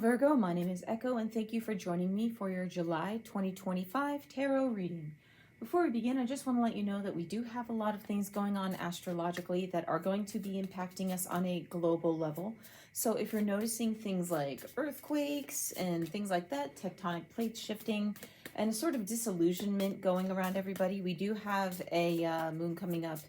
Virgo, my name is Echo and thank you for joining me for your July 2025 tarot reading. Before we begin, I just want to let you know that we do have a lot of things going on astrologically that are going to be impacting us on a global level. So if you're noticing things like earthquakes and things like that, tectonic plates shifting, and sort of disillusionment going around everybody, we do have a moon coming up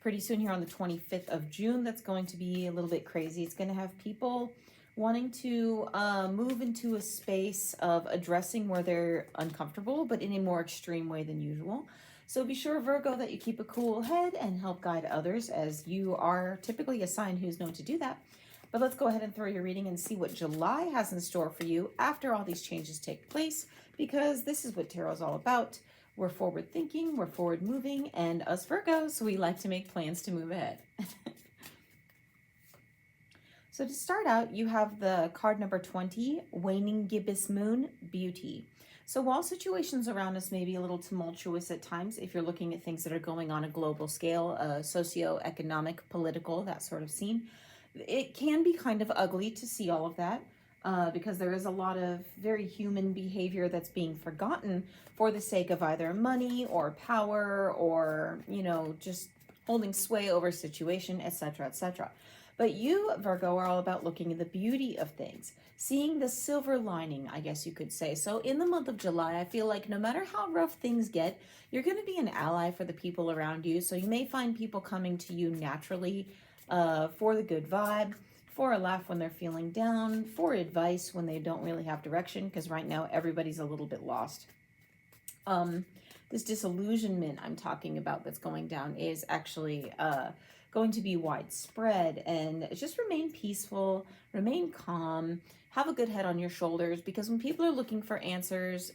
pretty soon here on the 25th of June that's going to be a little bit crazy. It's going to have people wanting to move into a space of addressing where they're uncomfortable, but in a more extreme way than usual. So be sure, Virgo, that you keep a cool head and help guide others, as you are typically a sign who's known to do that. But let's go ahead and throw your reading and see what July has in store for you after all these changes take place, because this is what tarot is all about. We're forward thinking, we're forward moving, and us Virgos, we like to make plans to move ahead. So to start out, you have the card number 20, Waning Gibbous Moon, Beauty. So while situations around us may be a little tumultuous at times, if you're looking at things that are going on a global scale, socio-economic, political, that sort of scene, it can be kind of ugly to see all of that because there is a lot of very human behavior that's being forgotten for the sake of either money or power or, just holding sway over a situation, etc., etc. But you, Virgo, are all about looking at the beauty of things, seeing the silver lining, I guess you could say. So in the month of July, I feel like no matter how rough things get, you're going to be an ally for the people around you. So you may find people coming to you naturally for the good vibe, for a laugh when they're feeling down, for advice when they don't really have direction, because right now everybody's a little bit lost. This disillusionment I'm talking about that's going down is actually going to be widespread, and just remain peaceful, remain calm, have a good head on your shoulders, because when people are looking for answers,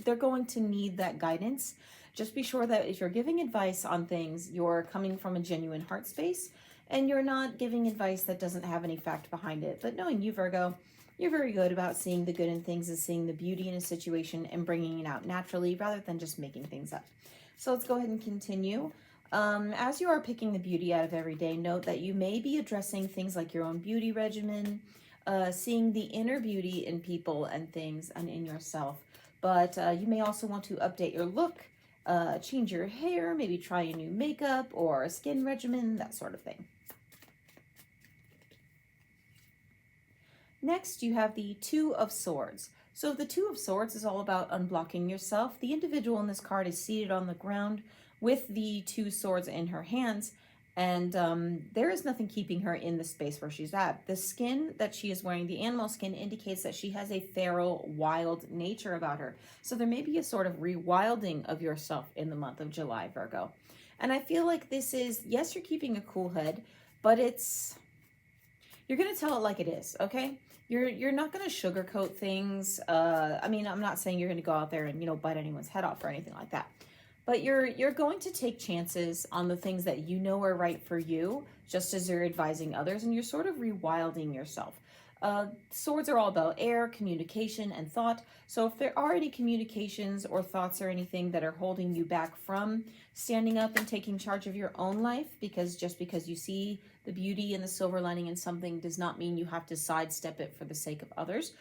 they're going to need that guidance. Just be sure that if you're giving advice on things, you're coming from a genuine heart space and you're not giving advice that doesn't have any fact behind it. But knowing you, Virgo, you're very good about seeing the good in things and seeing the beauty in a situation and bringing it out naturally rather than just making things up. So let's go ahead and continue. As you are picking the beauty out of every day, note that you may be addressing things like your own beauty regimen, seeing the inner beauty in people and things and in yourself. But you may also want to update your look, change your hair, maybe try a new makeup or a skin regimen, that sort of thing. Next, you have the Two of Swords. So the Two of Swords is all about unblocking yourself. The individual in this card is seated on the ground with the two swords in her hands, and there is nothing keeping her in the space where she's at. The skin that she is wearing, the animal skin, indicates that she has a feral, wild nature about her. So there may be a sort of rewilding of yourself in the month of July, Virgo. And I feel like this is, yes, you're keeping a cool head, but you're going to tell it like it is, okay? You're not going to sugarcoat things. I mean, I'm not saying you're going to go out there and, bite anyone's head off or anything like that. But you're going to take chances on the things that you know are right for you, just as you're advising others, and you're sort of rewilding yourself. Swords are all about air, communication, and thought. So if there are any communications or thoughts or anything that are holding you back from standing up and taking charge of your own life, because just because you see the beauty and the silver lining in something does not mean you have to sidestep it for the sake of others.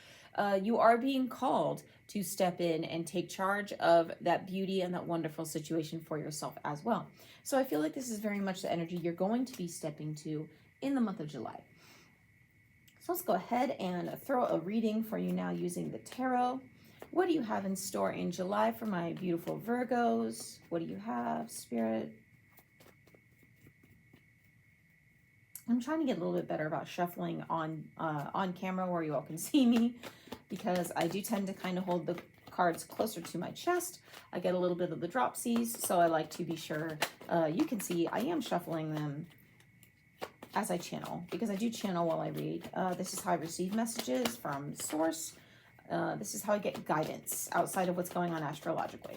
You are being called to step in and take charge of that beauty and that wonderful situation for yourself as well. So I feel like this is very much the energy you're going to be stepping to in the month of July. So let's go ahead and throw a reading for you now using the tarot. What do you have in store in July for my beautiful Virgos? What do you have, Spirit? I'm trying to get a little bit better about shuffling on camera where you all can see me, because I do tend to kind of hold the cards closer to my chest. I get a little bit of the dropsies, so I like to be sure you can see I am shuffling them as I channel, because I do channel while I read. This is how I receive messages from source. This is how I get guidance outside of what's going on astrologically.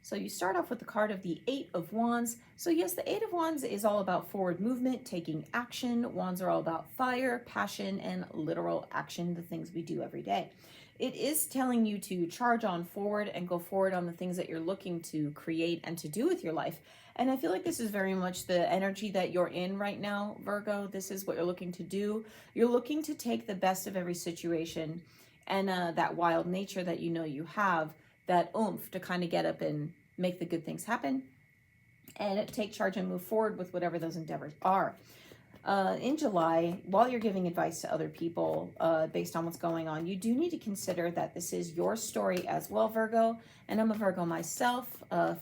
So you start off with the card of the Eight of Wands. So yes, the Eight of Wands is all about forward movement, taking action. Wands are all about fire, passion, and literal action, the things we do every day. It is telling you to charge on forward and go forward on the things that you're looking to create and to do with your life. And I feel like this is very much the energy that you're in right now, Virgo. This is what you're looking to do. You're looking to take the best of every situation and that wild nature that you know you have, that oomph to kind of get up and make the good things happen and take charge and move forward with whatever those endeavors are. In July, while you're giving advice to other people based on what's going on, you do need to consider that this is your story as well, Virgo. And I'm a Virgo myself,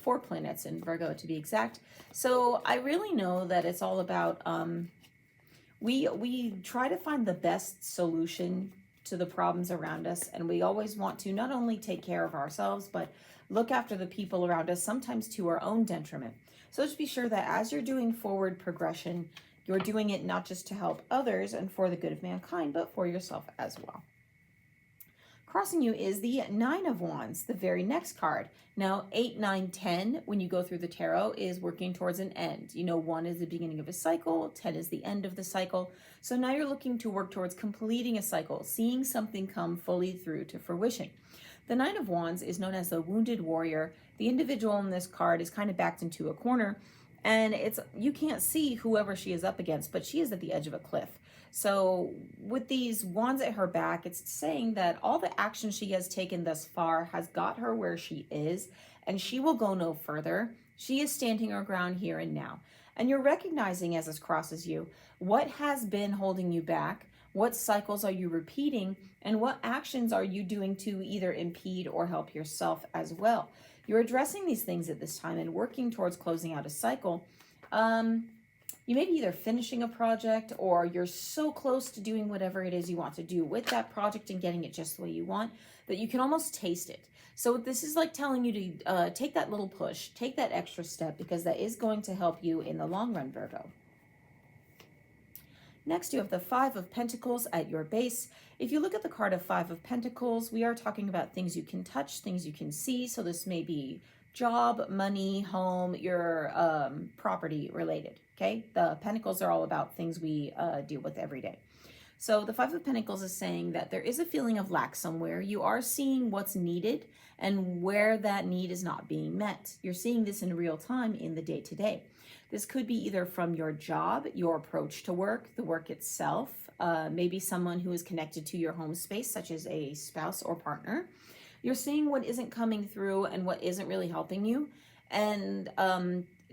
4 planets in Virgo to be exact. So I really know that it's all about, we try to find the best solution to the problems around us. And we always want to not only take care of ourselves, but look after the people around us, sometimes to our own detriment. So just be sure that as you're doing forward progression, you're doing it not just to help others and for the good of mankind, but for yourself as well. Crossing you is the 9 of Wands, the very next card. Now, 8, 9, 10, when you go through the tarot, is working towards an end. You know, 1 is the beginning of a cycle, 10 is the end of the cycle. So now you're looking to work towards completing a cycle, seeing something come fully through to fruition. The 9 of Wands is known as the wounded warrior. The individual in this card is kind of backed into a corner, and you can't see whoever she is up against, but she is at the edge of a cliff. So with these wands at her back, it's saying that all the action she has taken thus far has got her where she is, and she will go no further. She is standing her ground here and now. And you're recognizing as this crosses you, what has been holding you back, what cycles are you repeating, and what actions are you doing to either impede or help yourself as well. You're addressing these things at this time and working towards closing out a cycle. You may be either finishing a project or you're so close to doing whatever it is you want to do with that project and getting it just the way you want that you can almost taste it. So this is like telling you to take that little push, take that extra step, because that is going to help you in the long run, Virgo. Next, you have the 5 of Pentacles at your base. If you look at the card of 5 of Pentacles, we are talking about things you can touch, things you can see. So this may be job, money, home, your property related, okay? The Pentacles are all about things we deal with every day. So the 5 of Pentacles is saying that there is a feeling of lack somewhere. You are seeing what's needed and where that need is not being met. You're seeing this in real time in the day-to-day. This could be either from your job, your approach to work, the work itself, maybe someone who is connected to your home space, such as a spouse or partner. You're seeing what isn't coming through and what isn't really helping you. And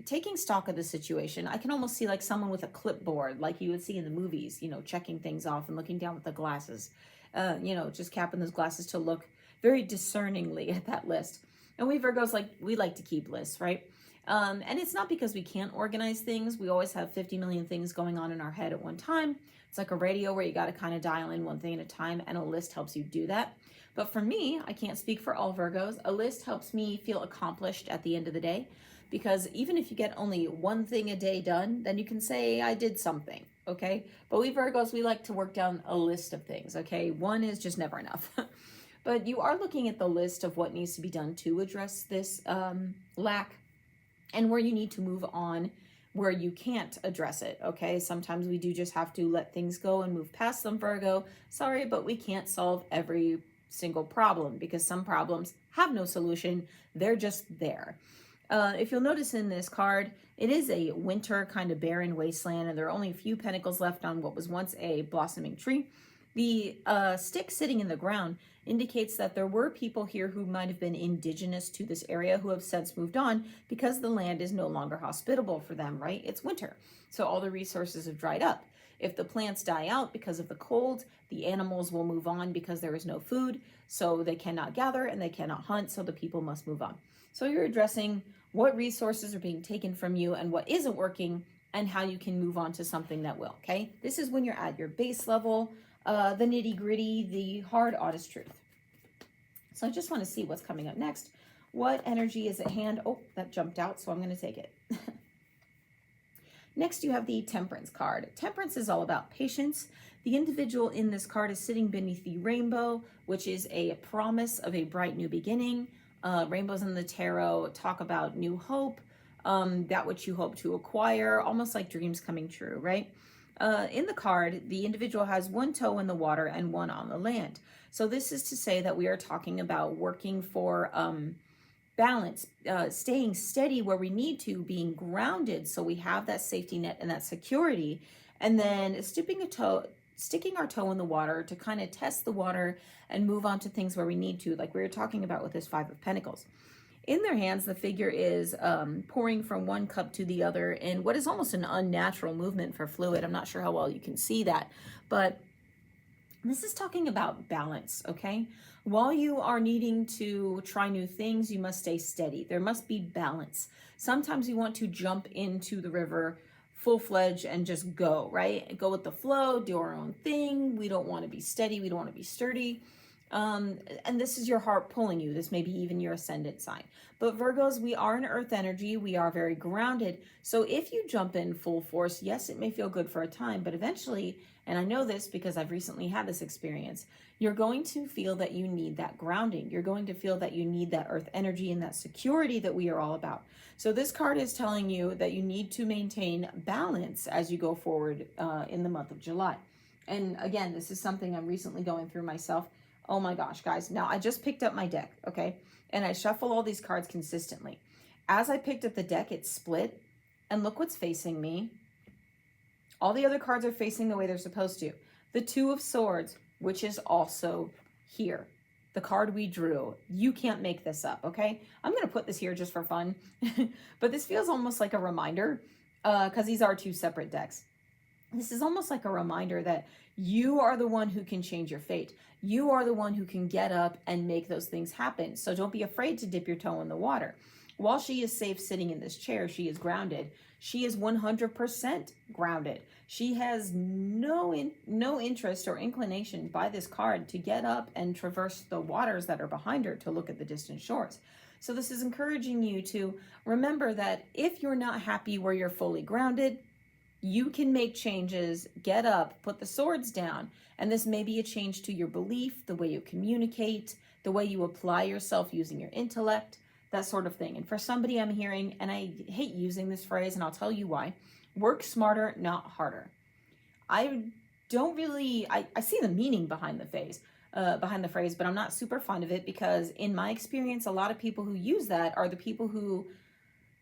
taking stock of the situation, I can almost see like someone with a clipboard, like you would see in the movies, you know, checking things off and looking down with the glasses, you know, just capping those glasses to look very discerningly at that list. And we Virgos, we like to keep lists, right? And it's not because we can't organize things. We always have 50 million things going on in our head at one time. It's like a radio where you got to kind of dial in one thing at a time, and a list helps you do that. But for me, I can't speak for all Virgos. A list helps me feel accomplished at the end of the day, because even if you get only one thing a day done, then you can say, I did something, okay? But we Virgos, we like to work down a list of things, okay? One is just never enough. But you are looking at the list of what needs to be done to address this lack, and where you need to move on, where you can't address it, okay? Sometimes we do just have to let things go and move past them, Virgo. Sorry, but we can't solve every single problem, because some problems have no solution. They're just there. If you'll notice in this card, it is a winter kind of barren wasteland, and there are only a few pentacles left on what was once a blossoming tree. The stick sitting in the ground indicates that there were people here who might have been indigenous to this area who have since moved on because the land is no longer hospitable for them, right? It's winter, so all the resources have dried up. If the plants die out because of the cold, the animals will move on because there is no food, so they cannot gather and they cannot hunt, so the people must move on. So you're addressing what resources are being taken from you and what isn't working, and how you can move on to something that will, okay? This is when you're at your base level, the nitty-gritty, the hard, honest truth. So I just want to see what's coming up next. What energy is at hand? Oh, that jumped out, so I'm going to take it. Next, you have the Temperance card. Temperance is all about patience. The individual in this card is sitting beneath the rainbow, which is a promise of a bright new beginning. Rainbows in the tarot talk about new hope, that which you hope to acquire, almost like dreams coming true, right? In the card, the individual has one toe in the water and one on the land. So this is to say that we are talking about working for balance, staying steady where we need to, being grounded so we have that safety net and that security, and then sticking our toe in the water to kind of test the water and move on to things where we need to, like we were talking about with this Five of Pentacles. In their hands, the figure is pouring from one cup to the other in what is almost an unnatural movement for fluid. I'm not sure how well you can see that, but this is talking about balance, okay? While you are needing to try new things, you must stay steady. There must be balance. Sometimes we want to jump into the river full-fledged and just go, right? Go with the flow, do our own thing. We don't want to be steady. We don't want to be sturdy. And this is your heart pulling you. This may be even your ascendant sign. But Virgos, we are an earth energy. We are very grounded. So if you jump in full force, yes, it may feel good for a time, but eventually, and I know this because I've recently had this experience, you're going to feel that you need that grounding. You're going to feel that you need that earth energy and that security that we are all about. So this card is telling you that you need to maintain balance as you go forward in the month of July. And again, this is something I'm recently going through myself. Oh my gosh, guys. Now, I just picked up my deck, okay? And I shuffle all these cards consistently. As I picked up the deck, it split. And look what's facing me. All the other cards are facing the way they're supposed to. The Two of Swords, which is also here. The card we drew. You can't make this up, okay? I'm going to put this here just for fun. But this feels almost like a reminder because these are two separate decks. This is almost like a reminder that you are the one who can change your fate. You are the one who can get up and make those things happen. So don't be afraid to dip your toe in the water. While she is safe sitting in this chair, she is grounded. She is 100% grounded. She has no interest or inclination by this card to get up and traverse the waters that are behind her to look at the distant shores. So this is encouraging you to remember that if you're not happy where you're fully grounded, you can make changes, get up, put the swords down, and this may be a change to your belief, the way you communicate, the way you apply yourself using your intellect, that sort of thing. And for somebody I'm hearing, and I hate using this phrase, and I'll tell you why, work smarter, not harder. I see the meaning behind the phrase, but I'm not super fond of it because in my experience, a lot of people who use that are the people who,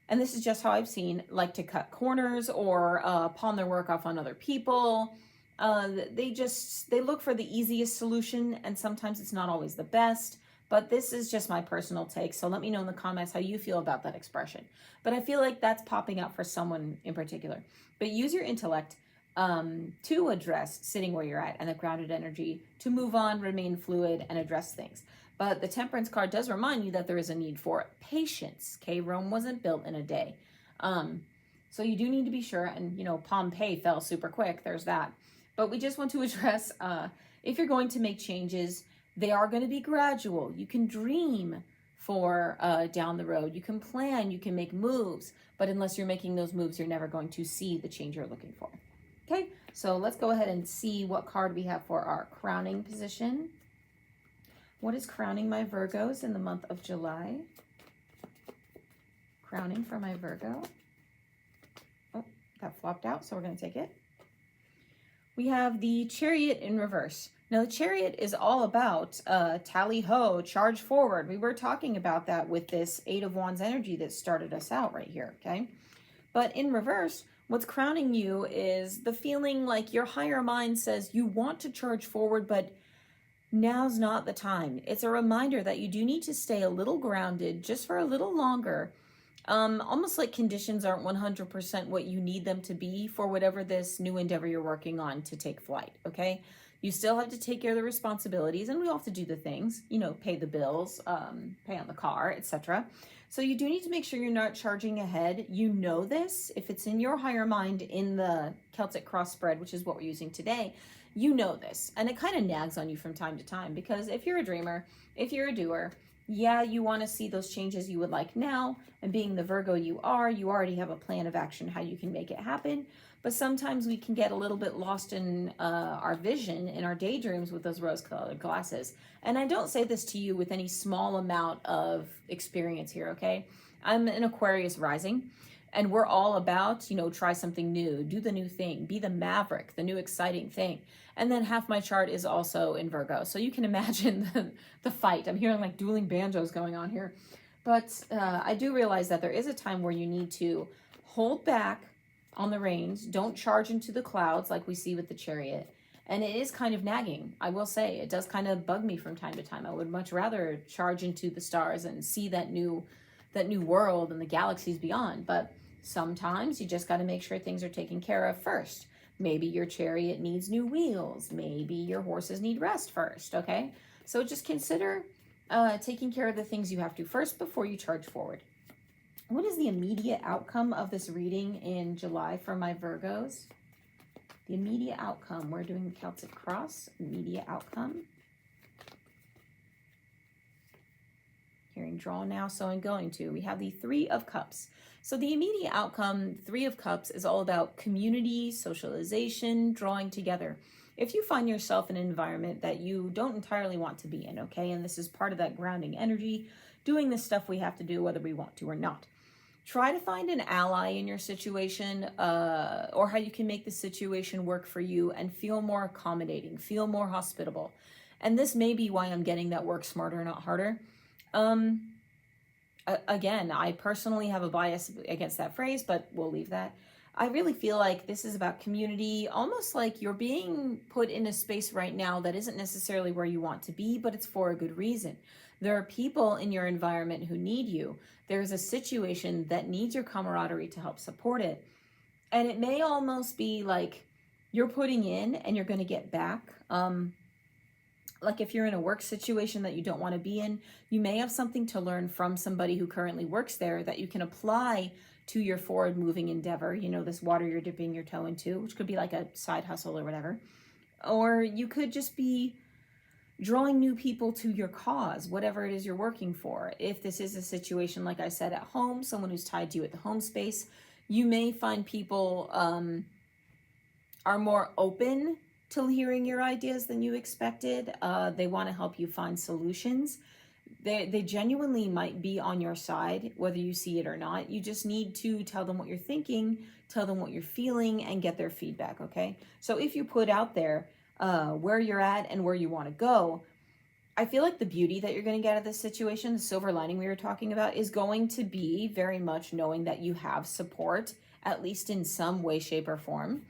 and this is just how I've seen, like to cut corners or pawn their work off on other people. They look for the easiest solution, and sometimes it's not always the best. But this is just my personal take, so let me know in the comments how you feel about that expression. But I feel like that's popping out for someone in particular. But use your intellect to address sitting where you're at and the grounded energy to move on, remain fluid, and address things. But the Temperance card does remind you that there is a need for patience. Okay, Rome wasn't built in a day. So you do need to be sure, and Pompeii fell super quick, there's that. But we just want to address, if you're going to make changes, they are going to be gradual. You can dream for down the road. You can plan, you can make moves, but unless you're making those moves, you're never going to see the change you're looking for. Okay, so let's go ahead and see what card we have for our crowning position. What is crowning my Virgos in the month of July? Crowning for my Virgo. Oh, that flopped out, so we're going to take it. We have the Chariot in reverse. Now, the Chariot is all about tally-ho, charge forward. We were talking about that with this Eight of Wands energy that started us out right here, okay? But in reverse, what's crowning you is the feeling like your higher mind says you want to charge forward, but now's not the time. It's a reminder that you do need to stay a little grounded just for a little longer. Almost like conditions aren't 100% what you need them to be for whatever this new endeavor you're working on to take flight, okay? You still have to take care of the responsibilities, and we all have to do the things, pay the bills, pay on the car, etc. So you do need to make sure you're not charging ahead. You know this. If it's in your higher mind in the Celtic cross spread, which is what we're using today, you know this. And it kind of nags on you from time to time because if you're a dreamer, if you're a doer, yeah, you want to see those changes you would like now. And being the Virgo you already have a plan of action how you can make it happen. But sometimes we can get a little bit lost in our vision, in our daydreams with those rose-colored glasses. And I don't say this to you with any small amount of experience here, okay? I'm an Aquarius rising, and we're all about, try something new, do the new thing, be the maverick, the new exciting thing. And then half my chart is also in Virgo. So you can imagine the fight. I'm hearing like dueling banjos going on here. But I do realize that there is a time where you need to hold back on the reins. Don't charge into the clouds like we see with the Chariot. And it is kind of nagging, I will say. It does kind of bug me from time to time. I would much rather charge into the stars and see that new world and the galaxies beyond. But sometimes you just got to make sure things are taken care of first. Maybe your chariot needs new wheels. Maybe your horses need rest first, okay? So just consider taking care of the things you have to first before you charge forward. What is the immediate outcome of this reading in July for my Virgos? The immediate outcome. We're doing the Celtic cross. Immediate outcome. Hearing draw now, so I'm going to. We have the Three of Cups. So the immediate outcome, Three of Cups, is all about community, socialization, drawing together. If you find yourself in an environment that you don't entirely want to be in, okay, and this is part of that grounding energy, doing the stuff we have to do whether we want to or not. Try to find an ally in your situation, or how you can make the situation work for you and feel more accommodating, feel more hospitable. And this may be why I'm getting that work smarter, not harder. Again, I personally have a bias against that phrase, but we'll leave that. I really feel like this is about community, almost like you're being put in a space right now that isn't necessarily where you want to be, but it's for a good reason. There are people in your environment who need you. There's a situation that needs your camaraderie to help support it. And it may almost be like you're putting in and you're going to get back. Like if you're in a work situation that you don't want to be in, you may have something to learn from somebody who currently works there that you can apply to your forward moving endeavor. You know, this water you're dipping your toe into, which could be like a side hustle or whatever. Or you could just be drawing new people to your cause, whatever it is you're working for. If this is a situation, like I said, at home, someone who's tied to you at the home space, you may find people are more open to hearing your ideas than you expected. They want to help you find solutions. They genuinely might be on your side, whether you see it or not. You just need to tell them what you're thinking, tell them what you're feeling, and get their feedback, okay? So if you put out there where you're at and where you want to go, I feel like the beauty that you're going to get out of this situation, the silver lining we were talking about, is going to be very much knowing that you have support, at least in some way, shape, or form.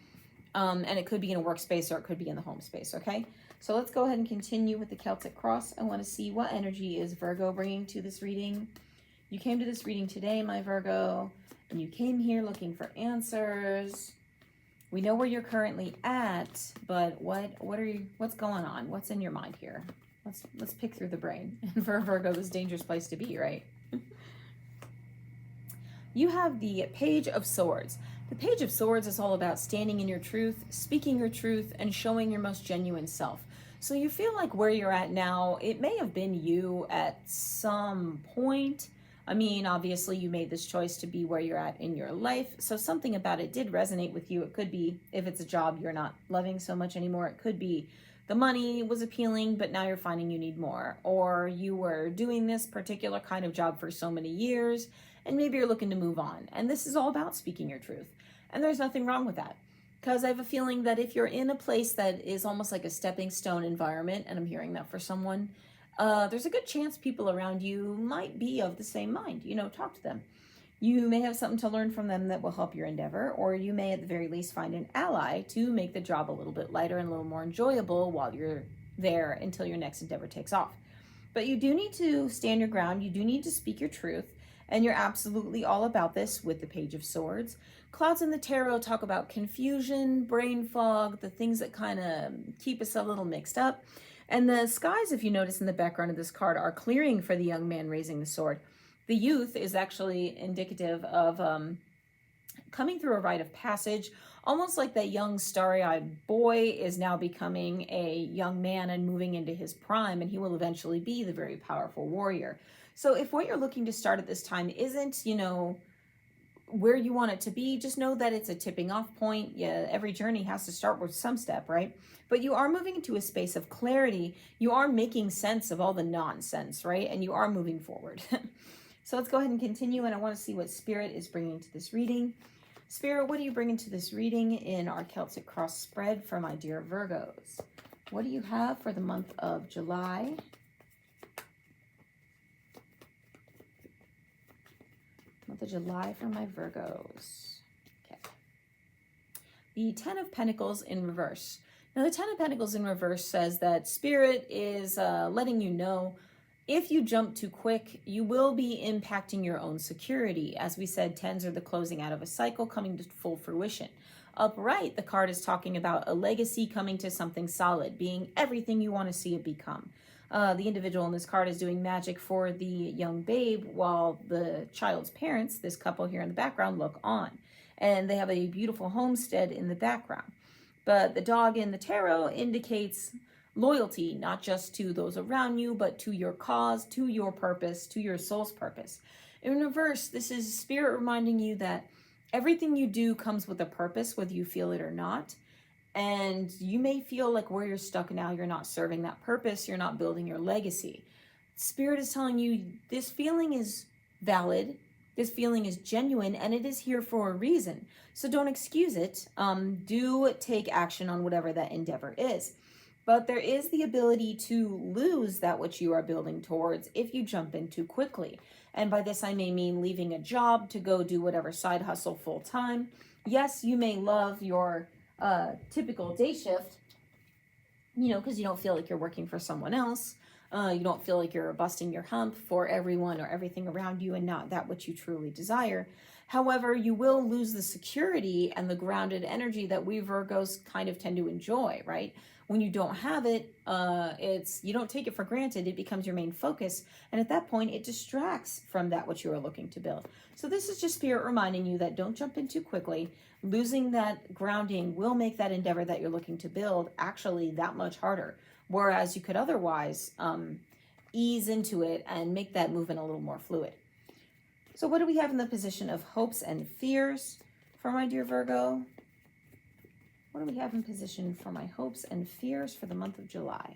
And it could be in a workspace or it could be in the home space, okay? So let's go ahead and continue with the Celtic cross. I want to see what energy is Virgo bringing to this reading. You came to this reading today, my Virgo, and you came here looking for answers. We know where you're currently at, but what's going on? What's in your mind here? Let's pick through the brain. And for a Virgo, this is a dangerous place to be, right? You have the Page of Swords. The Page of Swords is all about standing in your truth, speaking your truth, and showing your most genuine self. So you feel like where you're at now, it may have been you at some point. I mean, obviously you made this choice to be where you're at in your life, so something about it did resonate with you. It could be, if it's a job you're not loving so much anymore, it could be the money was appealing, but now you're finding you need more. Or you were doing this particular kind of job for so many years, and maybe you're looking to move on. And this is all about speaking your truth. And there's nothing wrong with that. Because I have a feeling that if you're in a place that is almost like a stepping stone environment, and I'm hearing that for someone, there's a good chance people around you might be of the same mind. You know, talk to them. You may have something to learn from them that will help your endeavor, or you may at the very least find an ally to make the job a little bit lighter and a little more enjoyable while you're there until your next endeavor takes off. But you do need to stand your ground. You do need to speak your truth. And you're absolutely all about this with the Page of Swords. Clouds in the tarot talk about confusion, brain fog, the things that kind of keep us a little mixed up. And the skies, if you notice in the background of this card, are clearing for the young man raising the sword. The youth is actually indicative of coming through a rite of passage, almost like that young starry-eyed boy is now becoming a young man and moving into his prime, and he will eventually be the very powerful warrior. So if what you're looking to start at this time isn't, you know, where you want it to be, just know that it's a tipping off point. Yeah, every journey has to start with some step, right? But you are moving into a space of clarity. You are making sense of all the nonsense, right? And you are moving forward. So let's go ahead and continue, and I want to see what Spirit is bringing to this reading. Spirit, what are you bringing to this reading in our Celtic Cross spread for my dear Virgos? What do you have for the month of July? month of July for my Virgos. Okay. The Ten of Pentacles in reverse. Now, the Ten of Pentacles in reverse says that Spirit is letting you know if you jump too quick, you will be impacting your own security. As we said, tens are the closing out of a cycle coming to full fruition. Upright, the card is talking about a legacy coming to something solid, being everything you want to see it become. The individual in this card is doing magic for the young babe while the child's parents, this couple here in the background, look on. And they have a beautiful homestead in the background. But the dog in the tarot indicates loyalty, not just to those around you, but to your cause, to your purpose, to your soul's purpose. In reverse, this is Spirit reminding you that everything you do comes with a purpose, whether you feel it or not. And you may feel like where you're stuck now, you're not serving that purpose, you're not building your legacy. Spirit is telling you this feeling is valid, this feeling is genuine, and it is here for a reason. So don't excuse it. Do take action on whatever that endeavor is. But there is the ability to lose that which you are building towards if you jump in too quickly. And by this, I may mean leaving a job to go do whatever side hustle full time. Yes, you may love your typical day shift, because you don't feel like you're working for someone else. You don't feel like you're busting your hump for everyone or everything around you and not that which you truly desire. However, you will lose the security and the grounded energy that we Virgos kind of tend to enjoy, right? When you don't have it, you don't take it for granted. It becomes your main focus. And at that point, it distracts from that which you are looking to build. So this is just Spirit reminding you that don't jump in too quickly. Losing that grounding will make that endeavor that you're looking to build actually that much harder. Whereas you could otherwise ease into it and make that movement a little more fluid. So what do we have in the position of hopes and fears for my dear Virgo? What do we have in position for my hopes and fears for the month of July?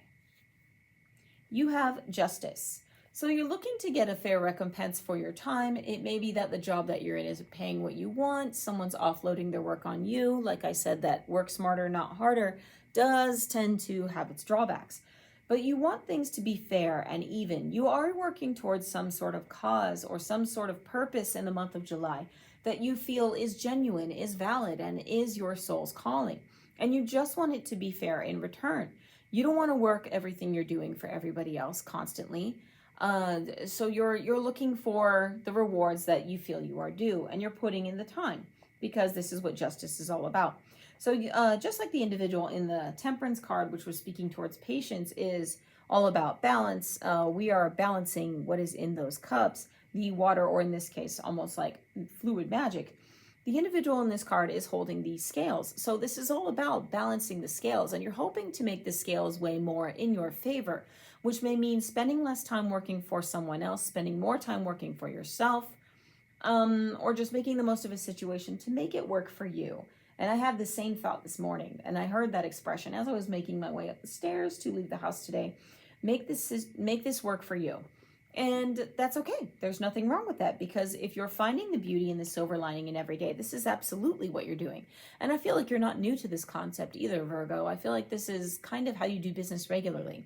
You have Justice. So you're looking to get a fair recompense for your time. It may be that the job that you're in isn't paying what you want. Someone's offloading their work on you. Like I said, that work smarter, not harder does tend to have its drawbacks. But you want things to be fair and even. You are working towards some sort of cause or some sort of purpose in the month of July that you feel is genuine, is valid, and is your soul's calling. And you just want it to be fair in return. You don't want to work everything you're doing for everybody else constantly. So you're looking for the rewards that you feel you are due, and you're putting in the time because this is what justice is all about. So just like the individual in the Temperance card, which was speaking towards patience, is all about balance. We are balancing what is in those cups, the water, or in this case, almost like fluid magic. The individual in this card is holding these scales. So this is all about balancing the scales, and you're hoping to make the scales weigh more in your favor, which may mean spending less time working for someone else, spending more time working for yourself, or just making the most of a situation to make it work for you. And I had the same thought this morning, and I heard that expression as I was making my way up the stairs to leave the house today. Make this work for you. And that's okay. There's nothing wrong with that, because if you're finding the beauty in the silver lining in every day, this is absolutely what you're doing. And I feel like you're not new to this concept either, Virgo. I feel like this is kind of how you do business regularly.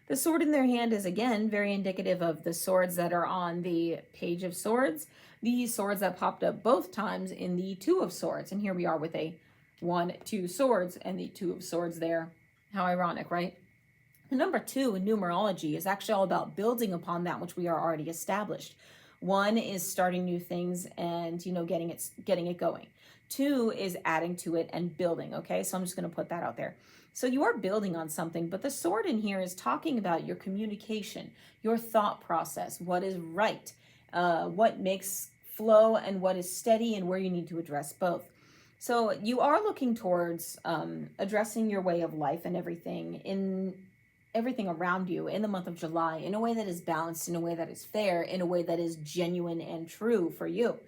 The sword in their hand is, again, very indicative of the swords that are on the Page of Swords, the swords that popped up both times in the Two of Swords. And here we are with a 1, 2 swords and the Two of Swords there. How ironic, right? The number 2 in numerology is actually all about building upon that which we are already established. 1 is starting new things and, getting it going. 2 is adding to it and building, okay? So I'm just going to put that out there. So you are building on something, but the sword in here is talking about your communication, your thought process, what is right, what makes flow and what is steady, and where you need to address both. So you are looking towards addressing your way of life and everything around you in the month of July in a way that is balanced, in a way that is fair, in a way that is genuine and true for you.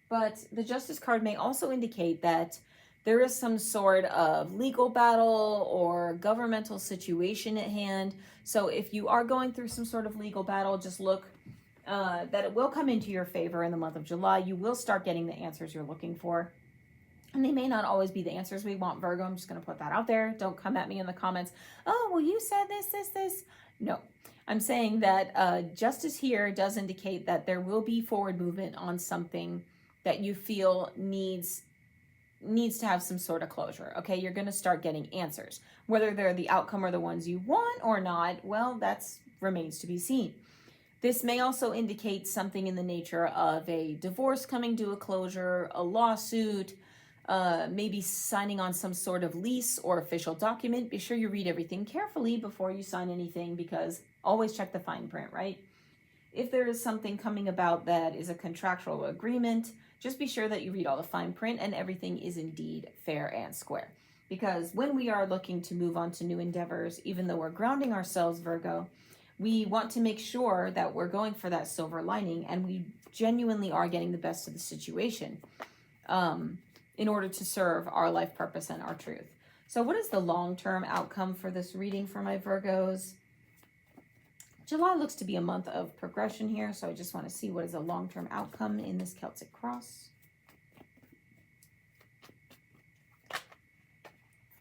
But the Justice card may also indicate that there is some sort of legal battle or governmental situation at hand. So if you are going through some sort of legal battle, just look that it will come into your favor in the month of July. You will start getting the answers you're looking for. And they may not always be the answers we want, Virgo. I'm just going to put that out there. Don't come at me in the comments. Oh, well, you said this. No, I'm saying that justice here does indicate that there will be forward movement on something that you feel needs to have some sort of closure. Okay, you're going to start getting answers. Whether they're the outcome or the ones you want or not, well, that's remains to be seen. This may also indicate something in the nature of a divorce coming to a closure, a lawsuit, maybe signing on some sort of lease or official document. Be sure you read everything carefully before you sign anything, because always check the fine print, right? If there is something coming about that is a contractual agreement, just be sure that you read all the fine print and everything is indeed fair and square. Because when we are looking to move on to new endeavors, even though we're grounding ourselves, Virgo, we want to make sure that we're going for that silver lining and we genuinely are getting the best of the situation in order to serve our life purpose and our truth. So what is the long-term outcome for this reading for my Virgos? July looks to be a month of progression here, so I just want to see what is a long-term outcome in this Celtic cross.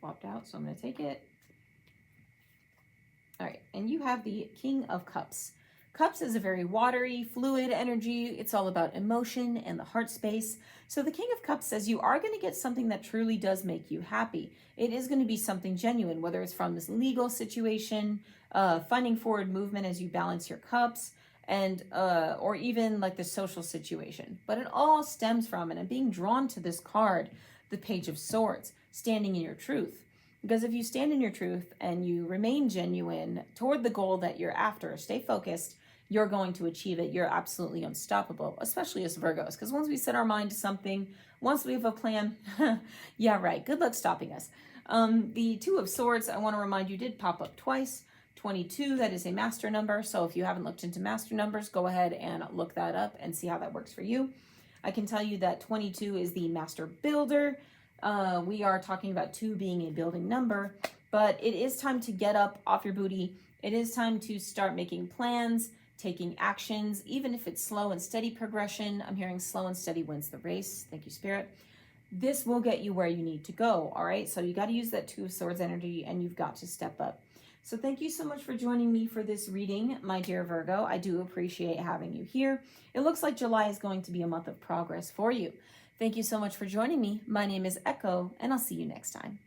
Flopped out, so I'm going to take it. All right, and you have the King of Cups. Cups is a very watery, fluid energy. It's all about emotion and the heart space. So the King of Cups says you are going to get something that truly does make you happy. It is going to be something genuine, whether it's from this legal situation, finding forward movement as you balance your cups, and or even like the social situation. But it all stems from, and I'm being drawn to this card, the Page of Swords, standing in your truth. Because if you stand in your truth and you remain genuine toward the goal that you're after, stay focused, you're going to achieve it. You're absolutely unstoppable, especially as Virgos. Because once we set our mind to something, once we have a plan, yeah, right, good luck stopping us. The Two of Swords, I want to remind you, did pop up twice. 22, that is a master number. So if you haven't looked into master numbers, go ahead and look that up and see how that works for you. I can tell you that 22 is the master builder. We are talking about 2 being a building number, but it is time to get up off your booty. It is time to start making plans, taking actions, even if it's slow and steady progression. I'm hearing slow and steady wins the race. Thank you, Spirit. This will get you where you need to go, all right? So you got to use that Two of Swords energy and you've got to step up. So thank you so much for joining me for this reading, my dear Virgo. I do appreciate having you here. It looks like July is going to be a month of progress for you. Thank you so much for joining me. My name is Echo, and I'll see you next time.